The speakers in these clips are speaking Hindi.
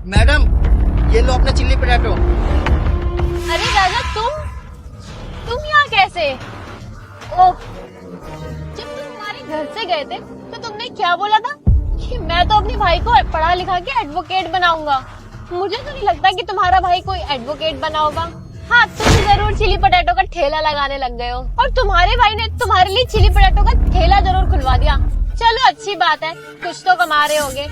मैडम ये लो अपना चिल्ली पोटैटो। अरे राजा तुम यहाँ कैसे? ओह, जब तुम हमारे घर से गए थे तो तुमने क्या बोला था कि मैं तो अपने भाई को पढ़ा लिखा के एडवोकेट बनाऊंगा। मुझे तो नहीं लगता कि तुम्हारा भाई कोई एडवोकेट बना होगा। हाँ, तुम जरूर चिली पोटैटो का ठेला लगाने लग गए हो और तुम्हारे भाई ने तुम्हारे लिए चिली पोटैटो का ठेला जरूर खुलवा दिया। चलो अच्छी बात है, कुछ तो कमा रहे होगे।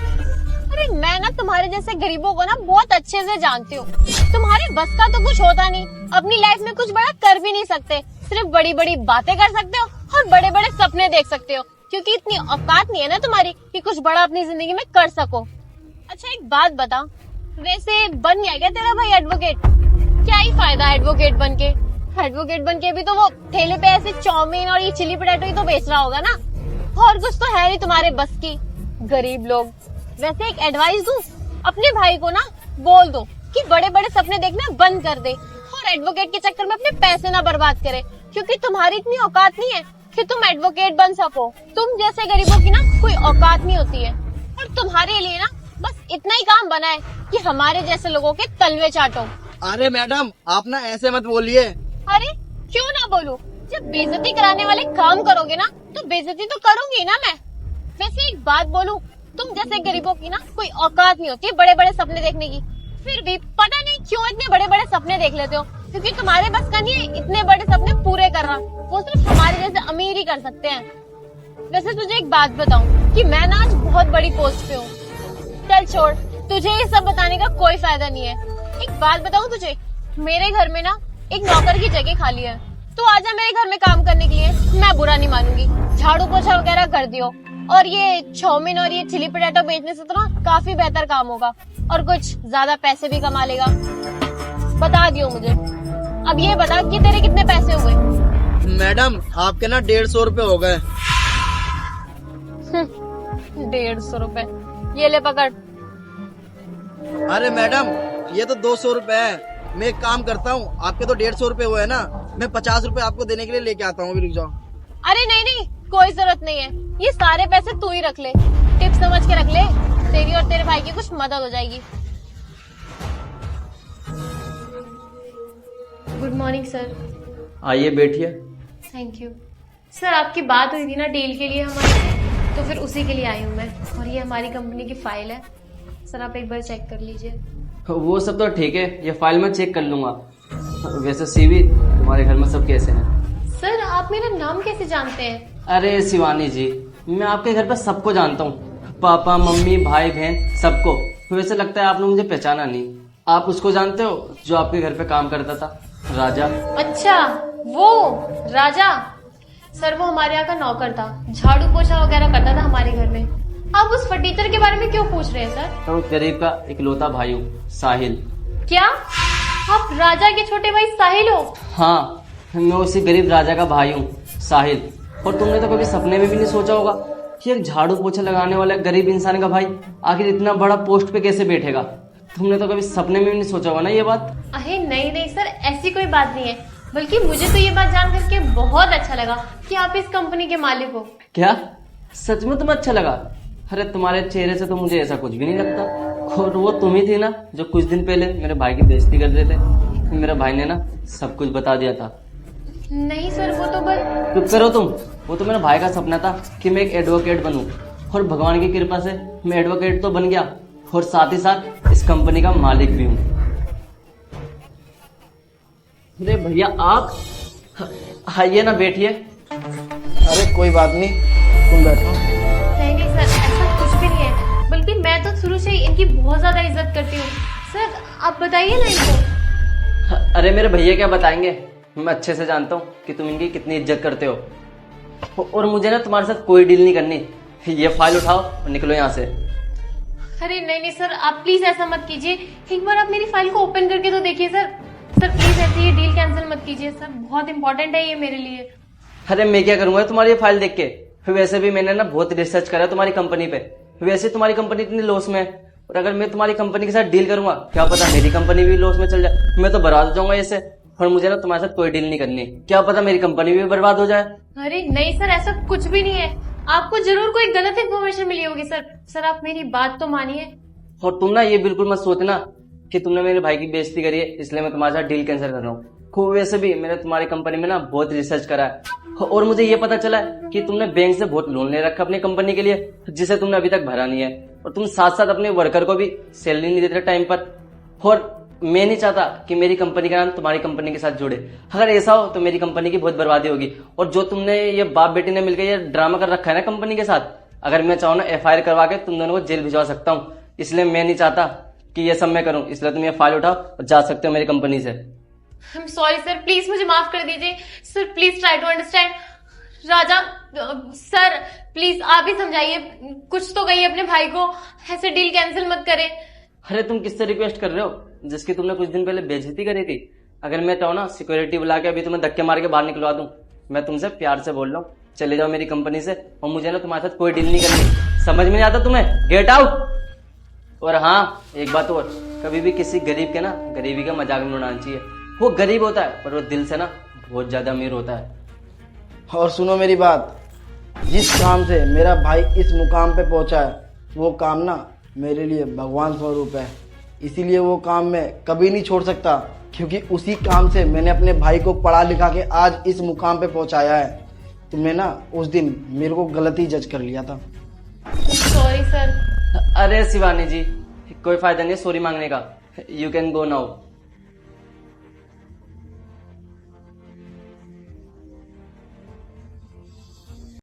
अरे मैं ना तुम्हारे जैसे गरीबों को ना बहुत अच्छे से जानती हूँ। तुम्हारे बस का तो कुछ होता नहीं, अपनी लाइफ में कुछ बड़ा कर भी नहीं सकते, सिर्फ बड़ी बड़ी बातें कर सकते हो और बड़े बड़े सपने देख सकते हो, क्योंकि इतनी औकात नहीं है ना तुम्हारी कि कुछ बड़ा अपनी जिंदगी में कर सको। अच्छा एक बात बता, वैसे बन गया क्या तेरा भाई एडवोकेट? क्या ही फायदा एडवोकेट बनके? एडवोकेट बनके भी तो वो ठेले पे ऐसे चाउमीन और ये चिली पोटैटो ही तो बेच रहा होगा ना, और कुछ तो है नहीं तुम्हारे बस की। गरीब लोग। वैसे एक एडवाइस दूं, अपने भाई को ना बोल दो कि बड़े बड़े सपने देखना बंद कर दे और एडवोकेट के चक्कर में अपने पैसे ना बर्बाद करे, क्योंकि तुम्हारी इतनी औकात नहीं है कि तुम एडवोकेट बन सको। तुम जैसे गरीबों की ना कोई औकात नहीं होती है, और तुम्हारे लिए ना बस इतना ही काम बना है कि हमारे जैसे लोगों के तलवे चाटो। अरे मैडम आप ना ऐसे मत बोलिए। अरे क्यों ना बोलूं? जब बेइज्जती कराने वाले काम करोगे ना तो बेइज्जती तो करूंगी ना मैं। वैसे एक बात बोलूं, तुम जैसे गरीबों की ना कोई औकात नहीं होती बड़े बड़े सपने देखने की, फिर भी पता नहीं क्यों इतने बड़े बड़े सपने देख लेते हो, क्योंकि तुम्हारे बस का नहीं है इतने बड़े सपने पूरे करना, वो सिर्फ हमारे जैसे अमीर ही कर सकते हैं। वैसे तुझे एक बात बताऊं कि मैं ना आज बहुत बड़ी पोस्ट पे हूँ। चल छोड़, तुझे ये सब बताने का कोई फायदा नहीं है। एक बात बताऊं तुझे, मेरे घर में ना एक नौकर की जगह खाली है, तू आजा मेरे घर में काम करने के लिए, मैं बुरा नहीं मानूंगी। झाड़ू पोछा वगैरह कर दियो, और ये चाउमीन और ये चिली पोटैटो बेचने से तो ना काफी बेहतर काम होगा और कुछ ज्यादा पैसे भी कमा लेगा। बता दियो मुझे। अब ये बता कि तेरे कितने पैसे हुए? मैडम आपके ना 150 रुपए हो गए। 150 रुपए? ये ले पकड़। अरे मैडम ये तो 200 रुपए है। मैं एक काम करता हूँ, आपके तो 150 रुपए हुए है ना, मैं 50 रुपए आपको देने के लिए लेके आता हूँ, अभी रुक जाओ। अरे नहीं नहीं, कोई जरूरत नहीं है, ये सारे पैसे तू ही रख ले, टिप समझ के रख ले, तेरी और तेरे भाई की कुछ मदद हो जाएगी। Good morning sir. आइए बैठिए। Thank you sir. आपकी बात हुई थी ना डील के लिए हमारे, तो फिर उसी के लिए आई हूँ मैं, और ये हमारी कंपनी की फाइल है सर, आप एक बार चेक कर लीजिए। वो सब तो ठीक है, ये फाइल मैं चेक कर लूंगा। वैसे सीवी तुम्हारे घर में सब कैसे हैं? सर आप मेरा नाम कैसे जानते हैं? अरे शिवानी जी, मैं आपके घर पे सबको जानता हूँ, पापा मम्मी भाई बहन सबको। वैसे लगता है आपने मुझे पहचाना नहीं। आप उसको जानते हो जो आपके घर पे काम करता था, राजा? अच्छा वो राजा? सर वो हमारे यहाँ का नौकर था, झाड़ू पोछा वगैरह करता था हमारे घर में। आप उस फटीचर के बारे में क्यों पूछ रहे हैं सर? तो गरीब का इकलौता भाई हूँ, साहिल। क्या आप राजा के छोटे भाई साहिल हो? हाँ, मैं उसी गरीब राजा का भाई हूँ, साहिल। और तुमने तो कभी सपने में भी नहीं सोचा होगा कि एक झाड़ू पोछा लगाने वाला गरीब इंसान का भाई आखिर इतना बड़ा पोस्ट पे कैसे बैठेगा। तुमने तो कभी सपने में भी नहीं सोचा होगा ना ये बात। अरे नहीं नहीं सर, ऐसी कोई बात नहीं है, बल्कि मुझे तो ये बात जान करके बहुत अच्छा लगा कि आप इस कंपनी के मालिक हो। क्या सच में तुम्हें अच्छा लगा? अरे तुम्हारे चेहरे से तो मुझे ऐसा कुछ भी नहीं लगता। और वो तुम ही थी ना जो कुछ दिन पहले मेरे भाई की बेइज्जती कर रहे थे। मेरे भाई ने ना सब कुछ बता दिया था। नहीं सर, वो तो बस। चुप करो तुम। वो तो मेरे भाई का सपना था कि मैं एक एडवोकेट बनूं, और भगवान की कृपा से मैं एडवोकेट तो बन गया, और साथ ही साथ इस कंपनी का मालिक भी हूँ। अरे भैया आप आइए ना, बैठिए। अरे कोई बात नहीं, तुम बैठो। नहीं नहीं सर, ऐसा कुछ भी नहीं है, बल्कि मैं तो शुरू से ही इनकी बहुत ज्यादा इज्जत करती हूँ। सर आप बताइए ना इनको। अरे मेरे भैया क्या बताएंगे, मैं अच्छे से जानता हूँ कि तुम इनकी कितनी इज्जत करते हो। और मुझे ना तुम्हारे साथ कोई डील नहीं करनी। ये फाइल उठाओ और निकलो यहाँ से। अरे नहीं नहीं सर, आप प्लीज ऐसा मत कीजिए, एक बार आप मेरी फाइल को ओपन करके तो देखिए सर। सर प्लीज ऐसे ये डील कैंसिल मत कीजिए सर, बहुत इंपॉर्टेंट है ये मेरे लिए। अरे मैं क्या करूंगा तुम्हारी ये फाइल देख के? वैसे भी मैंने ना बहुत रिसर्च करा तुम्हारी कंपनी पे। वैसे तुम्हारी कंपनी इतनी लॉस में है, और अगर मैं तुम्हारी कंपनी के साथ डील करूंगा, क्या पता मेरी कंपनी भी लॉस में चल जाए, मैं तो बर्बाद हो जाऊंगा ऐसे। और मुझे ना तुम्हारे साथ कोई डील नहीं करनी, क्या पता मेरी कंपनी भी बर्बाद हो जाए। अरे नहीं सर, ऐसा कुछ भी नहीं है, आपको जरूर कोई गलत इन्फॉर्मेशन मिली होगी सर। सर आप मेरी बात तो मानिए। और तुम ना ये बिल्कुल मत सोचना कि तुमने मेरे भाई की बेइज्जती करी है इसलिए मैं तुम्हारे साथ डील कैंसिल कर रहा हूँ। खूब वैसे भी मैंने तुम्हारी कंपनी में ना बहुत रिसर्च करा है और मुझे ये पता चला है कि तुमने बैंक से बहुत लोन ले रखा अपनी कंपनी के लिए जिसे तुमने अभी तक भरा नहीं है, और तुम साथ साथ अपने वर्कर को भी सैलरी नहीं देते टाइम पर। और मैं नहीं चाहता कि मेरी कंपनी का नाम तुम्हारी कंपनी के साथ जुड़े। अगर ऐसा हो तो मेरी कंपनी की बहुत बर्बादी होगी। और जो तुमने ये बाप बेटी ने मिलकर ये ड्रामा कर रखा है ना कंपनी के साथ, अगर मैं चाहूँ ना FIR करवा के तुम दोनों को जेल भिजवा सकता हूँ। इसलिए मैं नहीं चाहता कि ये सब मैं करूँ, इसलिए तुम ये फाइल उठाओ और जा सकते हो मेरी कंपनी से। I am sorry sir, please मुझे माफ कर दीजिए sir, please try to understand. Raja sir please आप ही समझाइए, कुछ तो कहिए अपने भाई को, ऐसे डील कैंसिल मत करें। अरे तुम किससे रिक्वेस्ट कर रहे हो जिसकी तुमने कुछ दिन पहले बेइज्जती करी थी? अगर मैं चाहूँ ना सिक्योरिटी बुला के अभी तुम्हें धक्के मार के बाहर निकलवा दूं। मैं तुमसे प्यार से बोल रहा हूँ, चले जाओ मेरी कंपनी से और मुझे ना तुम्हारे साथ कोई डील नहीं करनी। समझ में नहीं आता तुम्हें? Get out. और हाँ एक बात और, कभी भी किसी गरीब के ना गरीबी का मजाक नहीं उड़ाना चाहिए। वो गरीब होता है पर वो दिल से ना बहुत ज्यादा अमीर होता है। और सुनो मेरी बात, जिस काम से मेरा भाई इस मुकाम पे पहुंचा है वो काम ना मेरे लिए भगवान स्वरूप है, इसीलिए वो काम मैं कभी नहीं छोड़ सकता, क्योंकि उसी काम से मैंने अपने भाई को पढ़ा लिखा के आज इस मुकाम पे पहुंचाया है। तुमने ना उस दिन मेरे को गलत ही जज कर लिया था। Sorry sir. अरे शिवानी जी कोई फायदा नहीं है सॉरी मांगने का। You can go now.